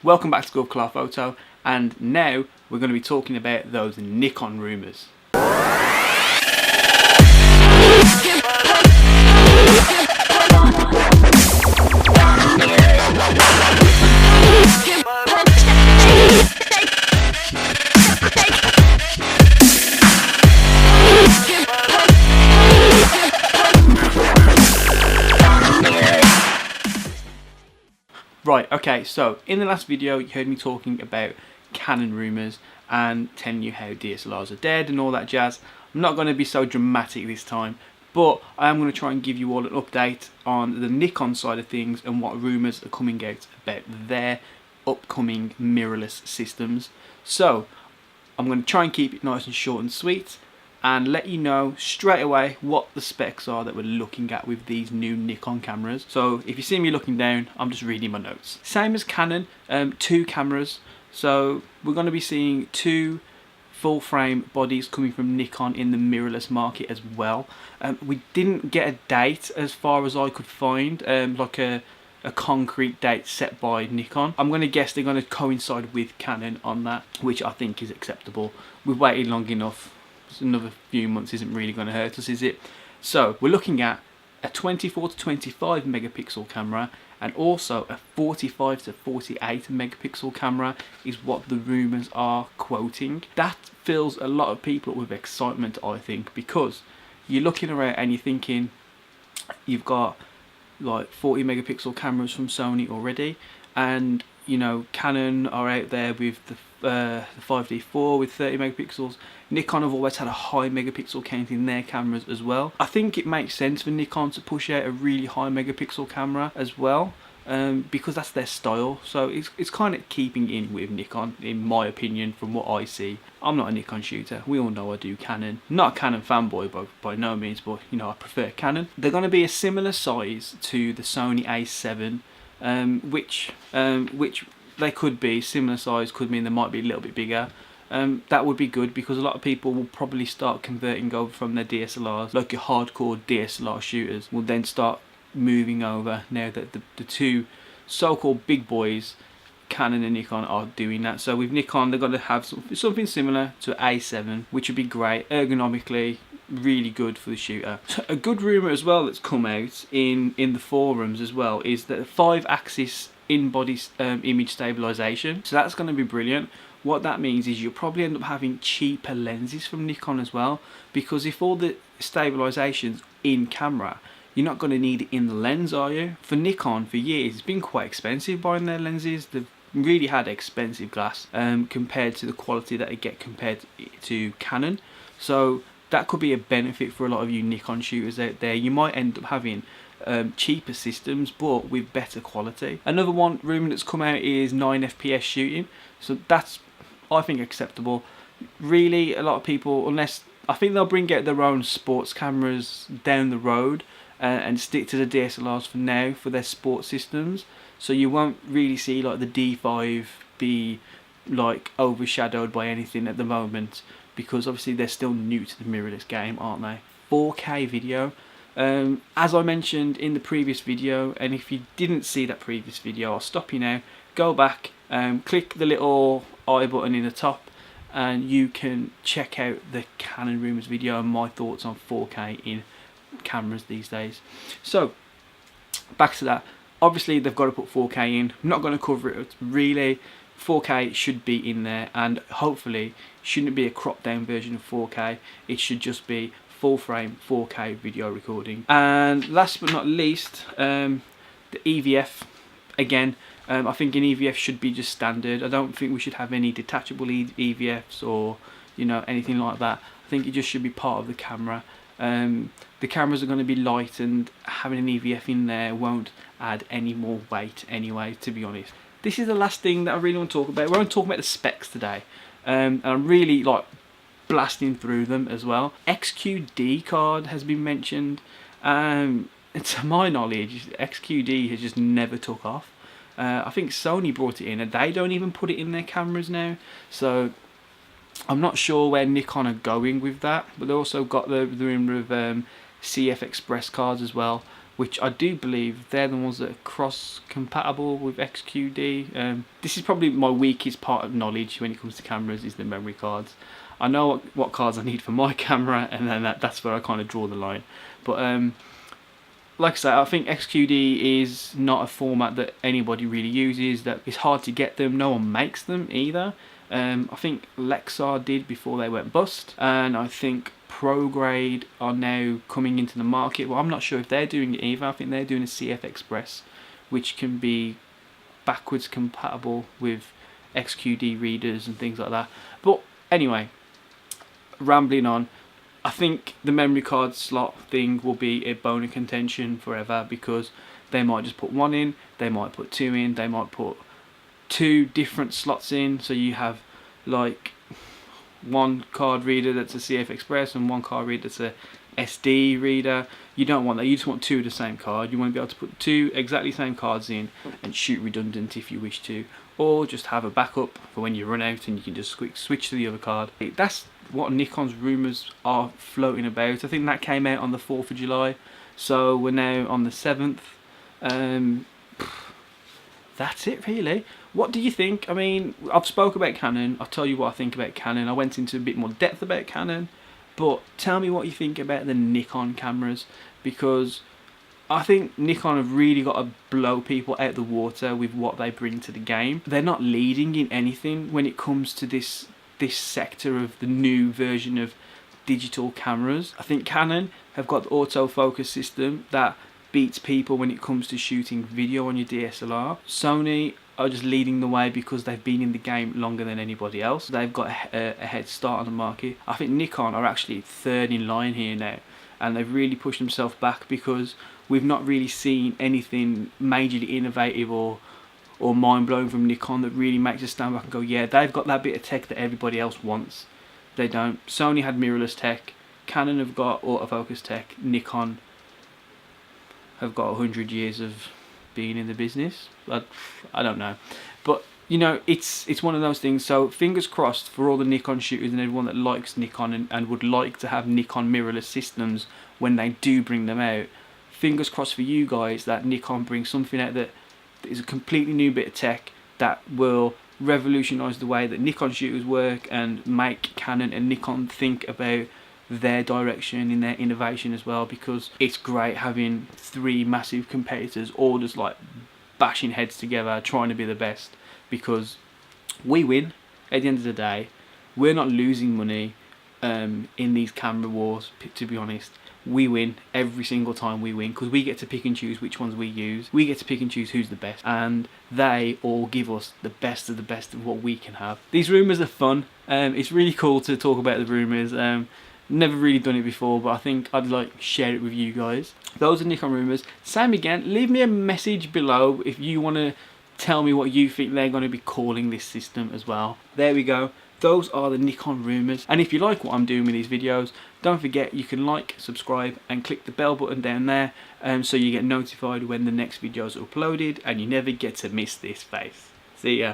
Welcome back to Kullar Photo, and now we're going to be talking about those Nikon rumors. Right, okay, so in the last video you heard me talking about Canon rumours and telling you how DSLRs are dead and all that jazz. I'm not going to be so dramatic this time, but I am going to try and give you all an update on the Nikon side of things and what rumours are coming out about their upcoming mirrorless systems. So I'm going to try and keep it nice and short and sweet and let you know straight away what the specs are that we're looking at with these new Nikon cameras. So if you see me looking down, I'm just reading my notes. Same as Canon, 2 cameras. So we're going to be seeing 2 full frame bodies coming from Nikon in the mirrorless market as well. We didn't get a date as far as I could find, like a concrete date set by Nikon. I'm going to guess they're going to coincide with Canon on that, which I think is acceptable. We've waited long enough. Another few months isn't really going to hurt us, is it? So we're looking at a 24 to 25 megapixel camera and also a 45 to 48 megapixel camera is what the rumours are quoting. That fills a lot of people with excitement, I think, because you're looking around and you're thinking you've got like 40 megapixel cameras from Sony already, and you know Canon are out there with the 5D4 with 30 megapixels. Nikon have always had a high megapixel count in their cameras as well. I think it makes sense for Nikon to push out a really high megapixel camera as well, because that's their style. So it's kind of keeping in with Nikon, in my opinion, from what I see. I'm not a Nikon shooter. We all know I do Canon. Not a Canon fanboy by no means, but you know I prefer Canon. They're going to be a similar size to the Sony A7, which they could be similar size, could mean they might be a little bit bigger. That would be good because a lot of people will probably start converting over from their DSLRs, like your hardcore DSLR shooters will then start moving over now that the 2 so-called big boys, Canon and Nikon, are doing that. So with Nikon they're going to have something similar to A7, which would be great, ergonomically really good for the shooter. A good rumour as well that's come out in the forums as well is that 5-axis in-body image stabilisation. So that's going to be brilliant. What that means is you'll probably end up having cheaper lenses from Nikon as well, because if all the stabilisation's in camera, you're not going to need it in the lens, are you? For Nikon, for years, it's been quite expensive buying their lenses. They've really had expensive glass compared to the quality that they get compared to Canon. So that could be a benefit for a lot of you Nikon shooters out there. You might end up having cheaper systems but with better quality. Another one rumour that's come out is 9 FPS shooting. So that's, I think, acceptable. Really, a lot of people, unless I think they'll bring out their own sports cameras down the road and stick to the DSLRs for now for their sports systems. So you won't really see like the D5 be like overshadowed by anything at the moment, because obviously they're still new to the mirrorless game, aren't they? 4K video. As I mentioned in the previous video, and if you didn't see that previous video, I'll stop you now, go back, click the little I button in the top and you can check out the Canon Rumors video and my thoughts on 4K in cameras these days. So back to that, obviously they've got to put 4K in. I'm not going to cover it really. 4K should be in there, and hopefully shouldn't be a cropped down version of 4K. It should just be full frame 4K video recording. And last but not least, the EVF. Again, I think an EVF should be just standard. I don't think we should have any detachable EVFs or anything like that. I think it just should be part of the camera. The cameras are going to be light, and having an EVF in there won't add any more weight anyway, to be honest. This is the last thing that I really want to talk about. We're going to talk about the specs today, and I'm really like blasting through them as well. XQD card has been mentioned. To my knowledge, XQD has just never took off. I think Sony brought it in, and they don't even put it in their cameras now. So I'm not sure where Nikon are going with that. But they also got the rumour of CF Express cards as well. which I do believe they're the ones that are cross-compatible with XQD. This is probably my weakest part of knowledge when it comes to cameras, is the memory cards. I know what cards I need for my camera, and then that's where I kind of draw the line. But like I say, I think XQD is not a format that anybody really uses, that it's hard to get them, no one makes them either. I think Lexar did before they went bust, and I think ProGrade are now coming into the market. Well, I'm not sure if they're doing it either. I think they're doing a CF Express, which can be backwards compatible with XQD readers and things like that. But anyway, rambling on, I think the memory card slot thing will be a bone of contention forever, because they might just put one in, they might put two in, they might put two different slots in, so you have like one card reader that's a CF Express and one card reader that's a SD reader. You don't want that, you just want two of the same card. You want to be able to put two exactly same cards in and shoot redundant if you wish to, or just have a backup for when you run out and you can just quick switch to the other card. That's what Nikon's Rumors are floating about. I think that came out on the 4th of July, so we're now on the 7th. That's it really. What do you think? I mean, I've spoke about Canon, I'll tell you what I think about Canon. I went into a bit more depth about Canon, but tell me what you think about the Nikon cameras, because I think Nikon have really got to blow people out the water with what they bring to the game. They're not leading in anything when it comes to this sector of the new version of digital cameras. I think Canon have got the autofocus system that beats people when it comes to shooting video on your DSLR. Sony are just leading the way because they've been in the game longer than anybody else. They've got a head start on the market. I think Nikon are actually third in line here now, and they've really pushed themselves back because we've not really seen anything majorly innovative or mind-blowing from Nikon that really makes us stand back and go, yeah, they've got that bit of tech that everybody else wants. They don't. Sony had mirrorless tech, Canon have got autofocus tech, Nikon have got 100 years of being in the business. I don't know, but you know, it's one of those things. So fingers crossed for all the Nikon shooters and everyone that likes Nikon and would like to have Nikon mirrorless systems when they do bring them out. Fingers crossed for you guys that Nikon brings something out that is a completely new bit of tech that will revolutionise the way that Nikon shooters work and make Canon and Nikon think about their direction in their innovation as well, because it's great having three massive competitors all just like bashing heads together trying to be the best, because we win at the end of the day. We're not losing money in these camera wars, to be honest. We win every single time we win, because we get to pick and choose which ones we use. We get to pick and choose who's the best, and they all give us the best of what we can have. These rumours are fun. It's really cool to talk about the rumours. Never really done it before, but I think I'd like share it with you guys. Those are Nikon Rumors. Same again, leave me a message below if you want to tell me what you think they're going to be calling this system as well. There we go. Those are the Nikon Rumors. And if you like what I'm doing with these videos, don't forget you can like, subscribe and click the bell button down there, so you get notified when the next videos are uploaded and you never get to miss this face. See ya.